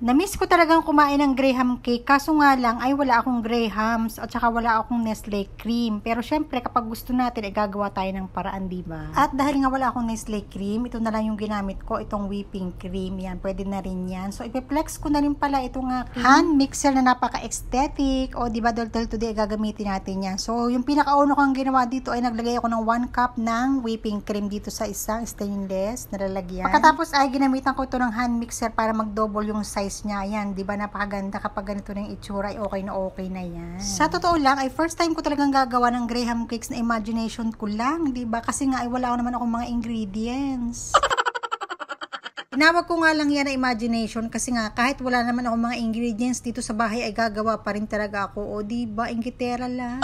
Namiss ko talagang kumain ng Graham cake, kaso nga lang ay wala akong Grahams at saka wala akong Nestle cream. Pero syempre kapag gusto natin ay gagawa tayo ng paraan, diba? At dahil nga wala akong Nestle cream, ito na lang yung ginamit ko, itong whipping cream. Yan, pwede na rin yan. So ipiplex ko na rin pala itong hand mixer na napaka-aesthetic. O diba, dahil today gagamitin natin yan. So yung pinakauno kong ginawa dito ay naglagay ako ng 1 cup ng whipping cream dito sa isang stainless na lalagyan. Pagkatapos ay ginamitan ko ito ng hand mixer para mag-double yung size niya. Yan, di ba, napakaganda kapag ganito na yung itsura, ay okay na yan. Sa totoo lang, ay first time ko talagang gagawa ng Graham cakes na imagination ko lang, di ba? Kasi nga ay wala naman akong mga ingredients. Tinawag ko nga lang yan na imagination kasi nga kahit wala naman akong mga ingredients dito sa bahay ay gagawa pa rin talaga ako. O di ba, ingitera lang.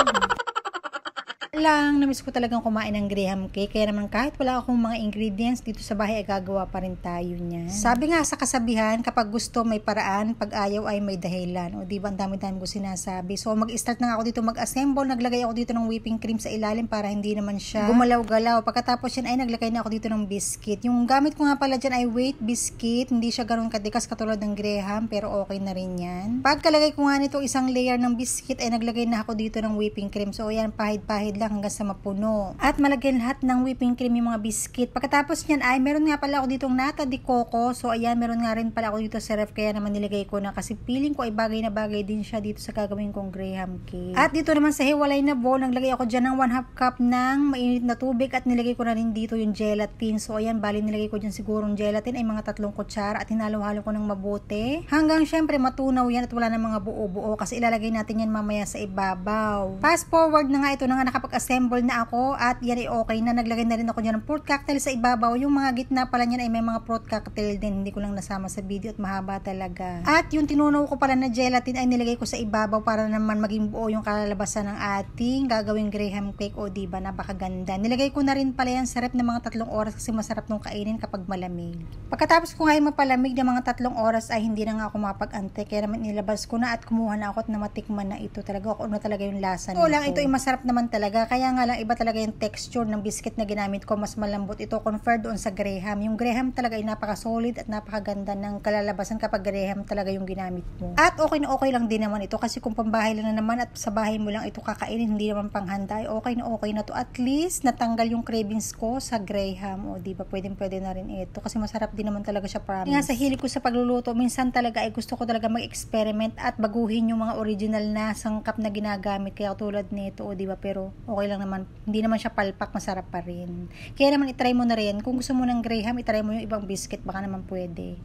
Namiss ko talagang kumain ng Graham cake, kaya naman kahit wala akong mga ingredients dito sa bahay ay gagawa pa rin tayo niyan. Sabi nga sa kasabihan, kapag gusto may paraan, pag ayaw ay may dahilan. O diba, ang dami-dami ko sinasabi. So mag-start na ako dito mag-assemble, naglagay ako dito ng whipping cream sa ilalim para hindi naman siya gumalaw-galaw. Pagkatapos yan ay naglagay na ako dito ng biscuit. Yung gamit ko nga pala dyan ay wheat biscuit, hindi siya ganun katikas katulad ng Graham, pero okay na rin yan. Pagkalagay ko nga nito isang layer ng biscuit ay naglagay na ako dito ng whipping cream. So yan, pahid-pahid lang hanggang sa mapuno. At malagyan lahat ng whipping cream yung mga biscuit. Pagkatapos niyan ay meron nga pala ako ditong nata de coco. So ayan, meron nga rin pala ako dito sa ref, kaya naman nilagay ko na kasi feeling ko ay bagay na bagay din siya dito sa gagawin kong Graham cake. At dito naman sa hiwalay na bowl, naglagay ako dyan ng 1/2 cup ng mainit na tubig at nilagay ko na rin dito yung gelatin. So ayan, bali nilagay ko dyan sigurong gelatin ay mga 3 kutsara at hinalo-halo ko ng mabuti. Hanggang syempre matunaw yan at wala na mga buo-buo kasi ilalagay natin yan mamaya sa ibabaw. Fast forward na nga, ito na nga nakapag-assemble na ako at yan ay okay na. Naglagay na rin ako dyan ng fruit cocktail sa ibabaw. Yung mga gitna pala niyan ay may mga fruit cocktail din. Hindi ko lang nasama sa video at mahaba talaga. At yung tinunaw ko pala na gelatin ay nilagay ko sa ibabaw para naman maging buo yung kalalabasan ng ating gagawing Graham cake. O diba, napakaganda. Nilagay ko na rin pala yan sa ref ng mga 3 oras kasi masarap nung kainin kapag malamig. Pagkatapos ko nga yung mapalamig ng mga 3 oras ay hindi na nga ako mapag-ante. Kaya naman nilabas ko na at kumuha na ako at namatikman na ito. Talaga ako na talaga yung lasa nito. O lang, ito ay masarap naman talaga. Kaya nga lang iba talaga yung texture ng biscuit na ginamit ko, mas malambot ito compare doon sa Graham. Yung Graham talaga ay napaka-solid at napakaganda ng kalalabasan kapag Graham talaga yung ginamit mo. At okay na okay lang din naman ito kasi kung pambahay lang na naman at sa bahay mo lang ito kakainin, hindi naman panghanda, ay okay na to. At least natanggal yung cravings ko sa Graham. O diba, pwede na rin ito kasi masarap din naman talaga siya, promise. Nga sa hilig ko sa pagluluto, minsan talaga ay gusto ko talaga mag-experiment at baguhin yung mga original na sangkap na ginagamit, kaya tulad nito, o diba, pero okay lang naman. Hindi naman siya palpak, masarap pa rin. Kaya naman itry mo na rin. Kung gusto mo ng Graham, itry mo yung ibang biscuit, baka naman pwede.